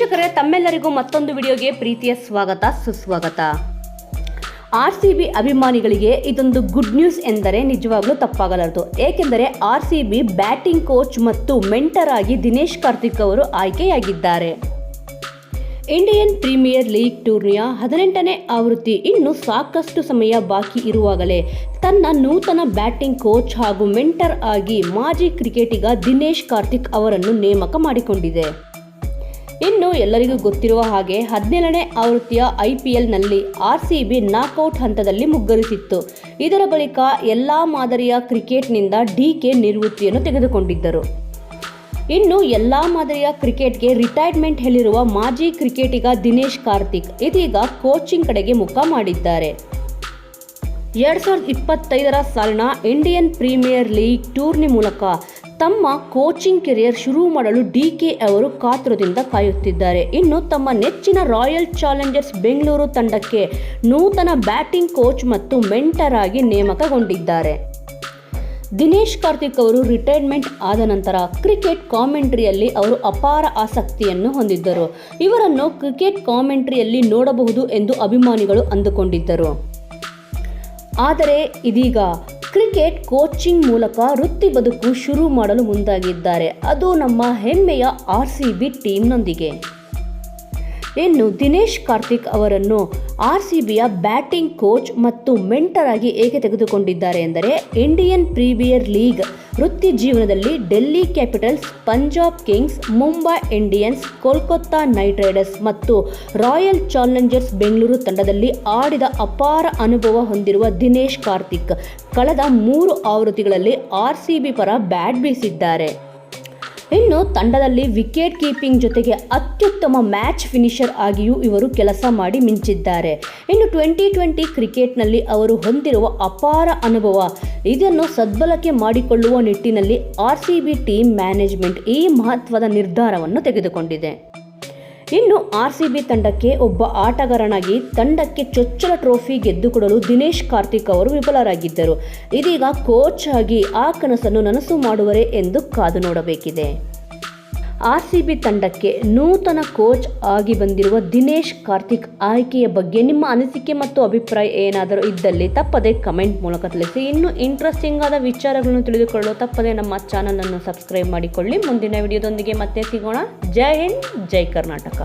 ವೀಕ್ಷಕರೇ, ತಮ್ಮೆಲ್ಲರಿಗೂ ಮತ್ತೊಂದು ವಿಡಿಯೋಗೆ ಪ್ರೀತಿಯ ಸ್ವಾಗತ ಸುಸ್ವಾಗತ. RCB ಅಭಿಮಾನಿಗಳಿಗೆ ಇದೊಂದು ಗುಡ್ ನ್ಯೂಸ್ ಎಂದರೆ ನಿಜವಾಗ್ಲೂ ತಪ್ಪಾಗಲಾರದು. ಏಕೆಂದರೆ RCB ಬ್ಯಾಟಿಂಗ್ ಕೋಚ್ ಮತ್ತು ಮೆಂಟರ್ ಆಗಿ ದಿನೇಶ್ ಕಾರ್ತಿಕ್ ಅವರು ಆಯ್ಕೆಯಾಗಿದ್ದಾರೆ. ಇಂಡಿಯನ್ ಪ್ರೀಮಿಯರ್ ಲೀಗ್ ಟೂರ್ನಿಯ 18ನೇ ಆವೃತ್ತಿ ಇನ್ನು ಸಾಕಷ್ಟು ಸಮಯ ಬಾಕಿ ಇರುವಾಗಲೇ ತನ್ನ ನೂತನ ಬ್ಯಾಟಿಂಗ್ ಕೋಚ್ ಹಾಗೂ ಮೆಂಟರ್ ಆಗಿ ಮಾಜಿ ಕ್ರಿಕೆಟಿಗ ದಿನೇಶ್ ಕಾರ್ತಿಕ್ ಅವರನ್ನು ನೇಮಕ ಮಾಡಿಕೊಂಡಿದೆ. ಇನ್ನು ಎಲ್ಲರಿಗೂ ಗೊತ್ತಿರುವ ಹಾಗೆ 17ನೇ ಆವೃತ್ತಿಯ IPLನಲ್ಲಿ RCB ನಾಕ್ಔಟ್ ಹಂತದಲ್ಲಿ ಮುಗ್ಗರಿಸಿತ್ತು. ಇದರ ಬಳಿಕ ಎಲ್ಲ ಮಾದರಿಯ ಕ್ರಿಕೆಟ್ನಿಂದ DK ನಿವೃತ್ತಿಯನ್ನು ತೆಗೆದುಕೊಂಡಿದ್ದರು. ಇನ್ನು ಎಲ್ಲ ಮಾದರಿಯ ಕ್ರಿಕೆಟ್ಗೆ ರಿಟೈರ್ಮೆಂಟ್ ಹೇಳಿರುವ ಮಾಜಿ ಕ್ರಿಕೆಟಿಗ ದಿನೇಶ್ ಕಾರ್ತಿಕ್ ಇದೀಗ ಕೋಚಿಂಗ್ ಕಡೆಗೆ ಮುಖ ಮಾಡಿದ್ದಾರೆ. 2025ರ ಸಾಲಿನ ಇಂಡಿಯನ್ ಪ್ರೀಮಿಯರ್ ಲೀಗ್ ಟೂರ್ನಿ ಮೂಲಕ ತಮ್ಮ ಕೋಚಿಂಗ್ ಕೆರಿಯರ್ ಶುರು ಮಾಡಲು DK ಅವರು ಕಾತುರದಿಂದ ಕಾಯುತ್ತಿದ್ದಾರೆ. ಇನ್ನು ತಮ್ಮ ನೆಚ್ಚಿನ ರಾಯಲ್ ಚಾಲೆಂಜರ್ಸ್ ಬೆಂಗಳೂರು ತಂಡಕ್ಕೆ ನೂತನ ಬ್ಯಾಟಿಂಗ್ ಕೋಚ್ ಮತ್ತು ಮೆಂಟರ್ ಆಗಿ ನೇಮಕಗೊಂಡಿದ್ದಾರೆ. ದಿನೇಶ್ ಕಾರ್ತಿಕ್ ಅವರು ರಿಟೈರ್ಮೆಂಟ್ ಆದ ನಂತರ ಕ್ರಿಕೆಟ್ ಕಾಮೆಂಟ್ರಿಯಲ್ಲಿ ಅವರು ಅಪಾರ ಆಸಕ್ತಿಯನ್ನು ಹೊಂದಿದ್ದರು. ಇವರನ್ನು ಕ್ರಿಕೆಟ್ ಕಾಮೆಂಟ್ರಿಯಲ್ಲಿ ನೋಡಬಹುದು ಎಂದು ಅಭಿಮಾನಿಗಳು ಅಂದುಕೊಂಡಿದ್ದರು. ಆದರೆ ಇದೀಗ ಕ್ರಿಕೆಟ್ ಕೋಚಿಂಗ್ ಮೂಲಕ ವೃತ್ತಿ ಬದುಕು ಶುರು ಮಾಡಲು ಮುಂದಾಗಿದ್ದಾರೆ. ಅದು ನಮ್ಮ ಹೆಮ್ಮೆಯ RCB ಟೀಮ್ನೊಂದಿಗೆ. ಇನ್ನು ದಿನೇಶ್ ಕಾರ್ತಿಕ್ ಅವರನ್ನು RCBಯ ಬ್ಯಾಟಿಂಗ್ ಕೋಚ್ ಮತ್ತು ಮೆಂಟರ್ ಆಗಿ ಏಕೆ ತೆಗೆದುಕೊಂಡಿದ್ದಾರೆ ಎಂದರೆ ಇಂಡಿಯನ್ ಪ್ರೀಮಿಯರ್ ಲೀಗ್ ವೃತ್ತಿ ಜೀವನದಲ್ಲಿ Delhi capitals, Punjab Kings, Mumbai Indians, Kolkata night Riders ಮತ್ತು ರಾಯಲ್ ಚಾಲೆಂಜರ್ಸ್ ಬೆಂಗಳೂರು ತಂಡದಲ್ಲಿ ಆಡಿದ ಅಪಾರ ಅನುಭವ ಹೊಂದಿರುವ ದಿನೇಶ್ ಕಾರ್ತಿಕ್ ಕಳೆದ 3 ಆವೃತ್ತಿಗಳಲ್ಲಿ RCB ಪರ ಬ್ಯಾಟ್ ಬೀಸಿದ್ದಾರೆ. ಇನ್ನು ತಂಡದಲ್ಲಿ ವಿಕೆಟ್ ಕೀಪಿಂಗ್ ಜೊತೆಗೆ ಅತ್ಯುತ್ತಮ ಮ್ಯಾಚ್ ಫಿನಿಷರ್ ಆಗಿಯೂ ಇವರು ಕೆಲಸ ಮಾಡಿ ಮಿಂಚಿದ್ದಾರೆ. ಇನ್ನು 2020 ಕ್ರಿಕೆಟ್ನಲ್ಲಿ ಅವರು ಹೊಂದಿರುವ ಅಪಾರ ಅನುಭವ ಇದನ್ನು ಸದ್ಬಳಕೆ ಮಾಡಿಕೊಳ್ಳುವ ನಿಟ್ಟಿನಲ್ಲಿ RCB ಟೀಮ್ ಮ್ಯಾನೇಜ್ಮೆಂಟ್ ಈ ಮಹತ್ವದ ನಿರ್ಧಾರವನ್ನು ತೆಗೆದುಕೊಂಡಿದೆ. ಇನ್ನು RCB ತಂಡಕ್ಕೆ ಒಬ್ಬ ಆಟಗಾರನಾಗಿ ತಂಡಕ್ಕೆ ಚೊಚ್ಚಲ ಟ್ರೋಫಿ ಗೆದ್ದುಕೊಡಲು ದಿನೇಶ್ ಕಾರ್ತಿಕ್ ಅವರು ವಿಫಲರಾಗಿದ್ದರು. ಇದೀಗ ಕೋಚ್ ಆಗಿ ಆ ಕನಸನ್ನು ನನಸು ಮಾಡುವರೇ ಎಂದು ಕಾದು ನೋಡಬೇಕಿದೆ. RCB ತಂಡಕ್ಕೆ ನೂತನ ಕೋಚ್ ಆಗಿ ಬಂದಿರುವ ದಿನೇಶ್ ಕಾರ್ತಿಕ್ ಆಯ್ಕೆಯ ಬಗ್ಗೆ ನಿಮ್ಮ ಅನಿಸಿಕೆ ಮತ್ತು ಅಭಿಪ್ರಾಯ ಏನಾದರೂ ಇದ್ದಲ್ಲಿ ತಪ್ಪದೆ ಕಮೆಂಟ್ ಮೂಲಕ ತಿಳಿಸಿ. ಇನ್ನು ಇಂಟ್ರೆಸ್ಟಿಂಗ್ ಆದ ವಿಚಾರಗಳನ್ನು ತಿಳಿದುಕೊಳ್ಳಲು ತಪ್ಪದೆ ನಮ್ಮ ಚಾನಲ್ ಅನ್ನು ಸಬ್ಸ್ಕ್ರೈಬ್ ಮಾಡಿಕೊಳ್ಳಿ. ಮುಂದಿನ ವಿಡಿಯೋದೊಂದಿಗೆ ಮತ್ತೆ ಸಿಗೋಣ. ಜೈ ಹಿಂದ್, ಜೈ ಕರ್ನಾಟಕ.